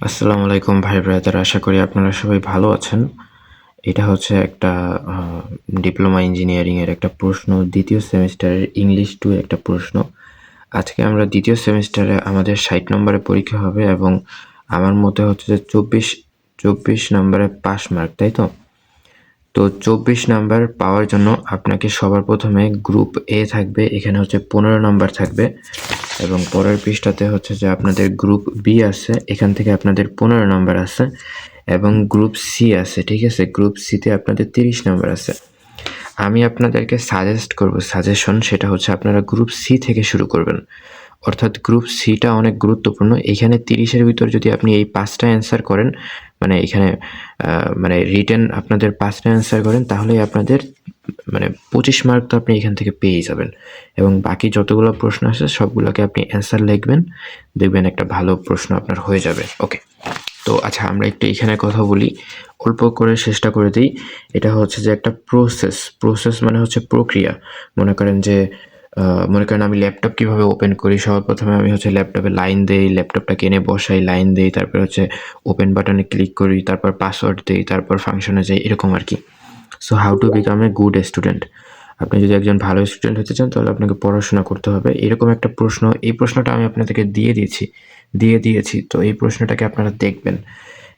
আসসালামু আলাইকুম ভাই ব্রাদার, আশা করি আপনারা সবাই ভালো আছেন। এটা হচ্ছে একটা ডিপ্লোমা ইঞ্জিনিয়ারিং এর একটা প্রশ্ন, দ্বিতীয় সেমিস্টারের ইংলিশ 2 একটা প্রশ্ন। আজকে আমরা দ্বিতীয় সেমিস্টারে আমাদের 60 নম্বরে পরীক্ষা হবে এবং আমার মতে হচ্ছে যে 24 নম্বরে পাস মার্ক, তাই তো? তো 24 নাম্বার পাওয়ার জন্য আপনাকে সবার প্রথমে গ্রুপ এ থাকবে, এখানে হচ্ছে 15 নাম্বার থাকবে এবং পরের পৃষ্ঠাতে হচ্ছে যে আপনাদের গ্রুপ বি আছে, এখান থেকে আপনাদের 15 নাম্বার আছে এবং গ্রুপ সি আছে, ঠিক আছে? গ্রুপ সিতে আপনাদের 30 নাম্বার আছে। আমি আপনাদেরকে সাজেস্ট করব, সাজেশন সেটা হচ্ছে আপনারা গ্রুপ সি থেকে শুরু করবেন। অর্থাৎ গ্রুপ সিটা অনেক গুরুত্বপূর্ণ। এখানে 30-এর ভিতর যদি আপনি এই 5টা অ্যান্সার করেন, মানে এখানে মানে রিটেন আপনাদের 5টা অ্যান্সার করেন, তাহলেই আপনাদের মানে 25 মার্ক তো আপনি এখান থেকে পেয়ে যাবেন এবং বাকি যতগুলো প্রশ্ন আছে সবগুলোকে আপনি অ্যান্সার লিখবেন, দেখবেন একটা ভালো প্রশ্ন আপনার হয়ে যাবে। ওকে, তো আচ্ছা আমরা একটু এখানে কথা বলি, অল্প করে চেষ্টা করে দিই। এটা হচ্ছে যে একটা প্রসেস মানে হচ্ছে প্রক্রিয়া। মনে করেন যে আমি ল্যাপটপ কিভাবে ওপেন করি, সবার প্রথমে আমি হচ্ছে ল্যাপটপে লাইন দেই, ল্যাপটপটাকে এনে বসাই, লাইন দেই, তারপর হচ্ছে ওপেন বাটনে ক্লিক করি, তারপর পাসওয়ার্ড দেই, তারপর ফাংশনে যাই, এরকম আর কি। So how to become a good student. আপনি যদি একজন ভালো স্টুডেন্ট হতে চান তাহলে আপনাকে পড়াশোনা করতে হবে। এরকম একটা প্রশ্ন, এই প্রশ্নটা আমি আপনাদেরকে দিয়েছি, তো এই প্রশ্নটাকে আপনারা দেখবেন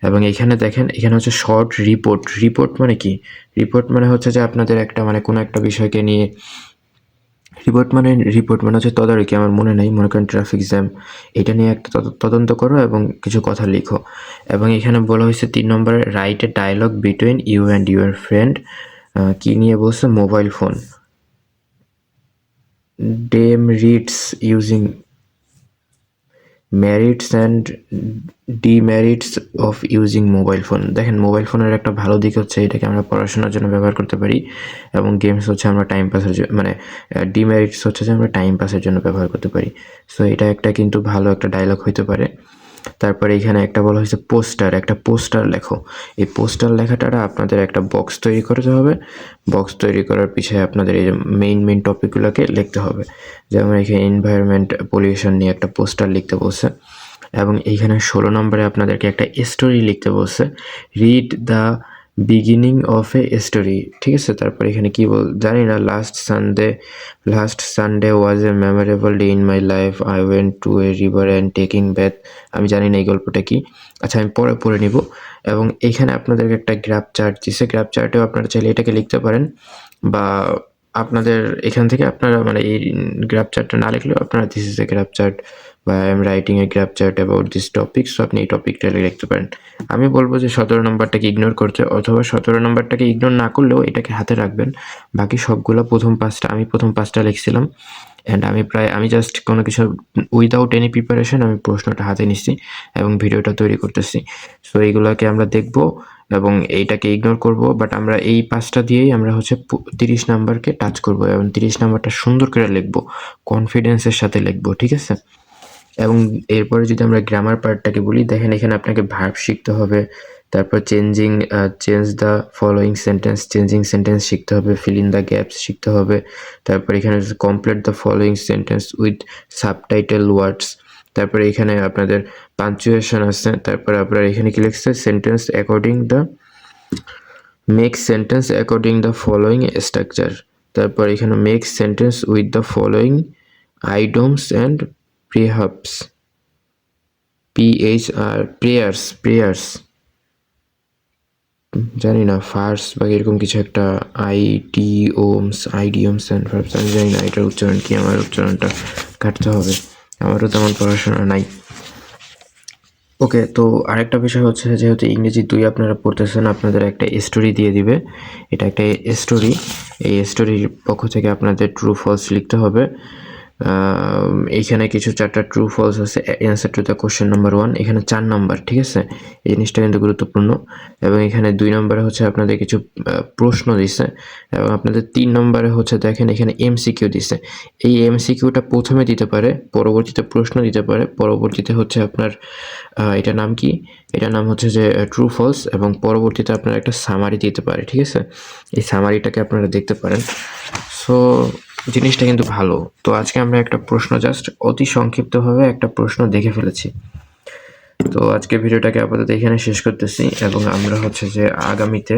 এবং এখানে দেখেন, এখানে হচ্ছে শর্ট রিপোর্ট। রিপোর্ট মানে কি? রিপোর্ট মানে হচ্ছে যে আপনাদের একটা মানে কোনো একটা বিষয়কে নিয়ে রিপোর্ট মানে হচ্ছে তদারকি। আমার মনে নেই, মনে করেন ট্রাফিক জ্যাম, এটা নিয়ে একটা তদন্ত করো এবং কিছু কথা লিখো। এবং এখানে বলা হয়েছে 3 নম্বরে write a dialogue between you and your friend. কি নিয়ে বলছে? Mobile phone. Demerits using, merits and demerits of using mobile phone. দেখেন, মোবাইল ফোনের একটা ভালো দিক হচ্ছে এটাকে আমরা পড়াশোনার জন্য ব্যবহার করতে পারি এবং গেমস হচ্ছে আমরা টাইম পাসের জন্য, মানে ডিমেরিটস হচ্ছে যে আমরা টাইম পাসের জন্য ব্যবহার করতে পারি। সো এটা একটা কিন্তু ভালো একটা ডায়লগ হইতে পারে। তারপরে এখানে একটা বলা হয়েছে পোস্টার, একটা পোস্টার লেখো। এই পোস্টার লেখাটা আপনাদের একটা বক্স তৈরি করতে হবে। বক্স তৈরি করার পিছনে আপনাদের এই মেইন টপিকগুলোকে লিখতে হবে। যেমন এখানে এনভায়রনমেন্ট পলিউশন নিয়ে একটা পোস্টার লিখতে বলছে এবং এইখানে 16 নম্বরে আপনাদেরকে একটা স্টোরি লিখতে বলছে। Read the beginning of a story, ঠিক আছে? তারপর এখানে কি জানি না। Last Sunday was a memorable day in my life, I went to a river and taking bath. আমি জানি না এই গল্পটা কি। আচ্ছা, আমি পরে পড়ে নিব। এবং এইখানে আপনাদেরকে একটা গ্রাফ চার্ট দিছে, গ্রাফ চার্টেও আপনারা চাইলে এটাকে লিখতে পারেন বা আপনাদের এখান থেকে আপনারা মানে এই গ্রাফ চার্টটা না লিখলেও আপনারা this is a graph chart বা I am writing a graph chart about this topic, so আপনি এই টপিকটা লিখতে পারেন। আমি বলবো যে 17 নম্বরটাকে ইগনোর করতে, অথবা 17 নম্বরটাকে ইগনোর না করলেও এটাকে হাতে রাখবেন। বাকি সবগুলো আমি প্রথম 5টা লিখছিলাম অ্যান্ড আমি জাস্ট কোনো কিছু উইদাউট এনি প্রিপারেশন আমি প্রশ্নটা হাতে নিচ্ছি এবং ভিডিওটা তৈরি করতেছি। সো এইগুলোকে আমরা দেখব এবং এইটাকে ইগনোর করব, বাট আমরা এই 5টা দিয়েই আমরা হচ্ছে 30 নাম্বারকে টাচ করব এবং 30 নাম্বারটা সুন্দর করে লিখব, কনফিডেন্সের সাথে লিখব, ঠিক আছে? এবং এরপরে যদি আমরা গ্রামার পার্টটাকে বলি, দেখেন এখানে আপনাকে ভার্ব শিখতে হবে, তারপর change the following sentence, changing sentence শিখতে হবে, ফিল ইন দ্য গ্যাপস শিখতে হবে। তারপর এখানে complete the following sentence with subtitle words. তারপরে এখানে আপনাদের পাঞ্চুয়েশন আছে। তারপরে আপনার এখানে কি লিখছে? Make sentence according the following structure. তারপর এখানে make sentence with the following idioms and proverbs, prayers, জানি না, ফার্স বা এরকম কিছু একটা, আইডিওমস অ্যান্ড ভার্বস, আমি জানি না এটার উচ্চারণ কি, আমার উচ্চারণটা কাটতে হবে, আমারও তেমন পড়াশোনা নাই। ওকে, তো আরেকটা বিষয় হচ্ছে যেহেতু ইংরেজি 2 আপনারা পড়তেছেন, আপনাদের একটা স্টোরি দিয়ে দিবে। এটা একটা স্টোরি, এই স্টোরির পক্ষ থেকে আপনাদের ট্রু ফলস লিখতে হবে। এইখানে কিছু 4টা ট্রু ফলস আছে। Answer to the question number 1, এখানে 4 নাম্বার, ঠিক আছে? এই জিনিসটা কিন্তু গুরুত্বপূর্ণ। এবং এখানে 2 নম্বরে হচ্ছে আপনাদের কিছু প্রশ্ন দিছে এবং আপনাদের 3 নম্বরে হচ্ছে দেখেন এখানে এমসিকিউ দিছে। এই এমসিকিউটা প্রথমে দিতে পারে, পরবর্তীতে প্রশ্ন দিতে পারে, পরবর্তীতে হচ্ছে আপনার এটার নাম কি? এটার নাম হচ্ছে যে ট্রু ফলস, এবং পরবর্তীতে আপনার একটা সামারি দিতে পারে, ঠিক আছে? এই সামারিটাকে আপনারা দেখতে পারেন। সো জিনিসটা কিন্তু ভালো। তো আজকে আমরা একটা প্রশ্ন জাস্ট অতি সংক্ষিপ্তভাবে একটা প্রশ্ন দেখে ফেলেছি। তো আজকে ভিডিওটাকে আপাতত এখানে শেষ করতেছি এবং আমরা হচ্ছে যে আগামীতে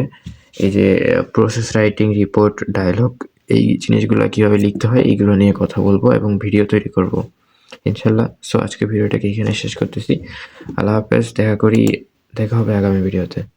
এই যে প্রসেস রাইটিং, রিপোর্ট, ডায়ালগ এই জিনিসগুলো কীভাবে লিখতে হয় এইগুলো নিয়ে কথা বলবো এবং ভিডিও তৈরি করব ইনশাল্লাহ। সো আজকে ভিডিওটাকে এখানে শেষ করতেছি। আল্লাহ হাফেজ, দেখা হবে আগামী ভিডিওতে।